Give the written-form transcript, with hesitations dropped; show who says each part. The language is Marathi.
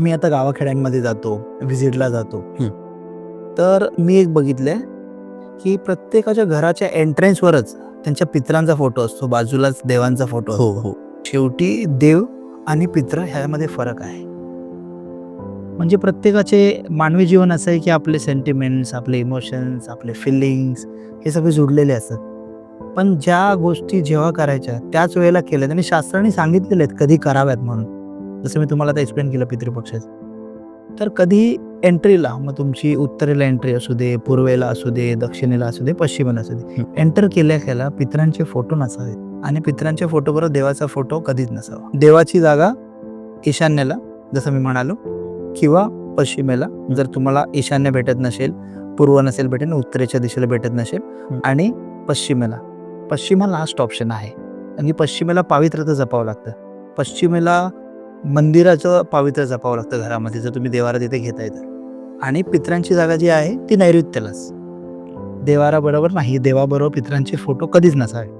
Speaker 1: मी आता गावाखेड्यांमध्ये जातो, व्हिजिटला जातो.
Speaker 2: हं.
Speaker 1: तर मी एक बघितलंय, की प्रत्येकाच्या घराच्या एंट्रन्सवरच त्यांच्या पितरांचा फोटो असतो, बाजूलाच देवांचा फोटो
Speaker 2: हो,
Speaker 1: असतो.
Speaker 2: हो.
Speaker 1: शेवटी देव आणि पित्र ह्यामध्ये फरक आहे. म्हणजे प्रत्येकाचे मानवी जीवन असं आहे, की आपले सेंटिमेंट्स, आपले इमोशन्स, आपले फीलिंग्स हे सगळे जुडलेले असतात. पण ज्या गोष्टी जेव्हा करायच्या त्याच वेळेला केल्यात आणि शास्त्रांनी सांगितलेले आहेत कधी कराव्यात म्हणून. जसं मी तुम्हाला आता एक्सप्लेन केलं पितृपक्षाचं. तर कधी एंट्रीला मग तुमची उत्तरेला एंट्री असू दे, पूर्वेला असू दे, दक्षिणेला असू दे, पश्चिमेला असू दे.
Speaker 2: हं.
Speaker 1: एंटर केल्या पितरांचे फोटो नसावेत आणि पितरांच्या फोटोबरोबर देवाचा फोटो कधीच नसावा. देवाची जागा ईशान्येला जसं मी म्हणालो किंवा पश्चिमेला. जर तुम्हाला ईशान्य भेटत नसेल, पूर्व नसेल भेटेल, उत्तरेच्या दिशेला भेटत नसेल आणि पश्चिमेला. पश्चिम हा लास्ट ऑप्शन आहे आणि पश्चिमेला पावित्र्यता जपावं लागतं. पश्चिमेला मंदिराचं पावित्र्य जपावं लागतं घरामध्ये, जर तुम्ही देवारा तिथे घेताय तर. आणि पितरांची जागा जी आहे ती नैऋत्येलाच. देवाराबरोबर नाही, देवाबरोबर पितरांचे फोटो कधीच नसावे.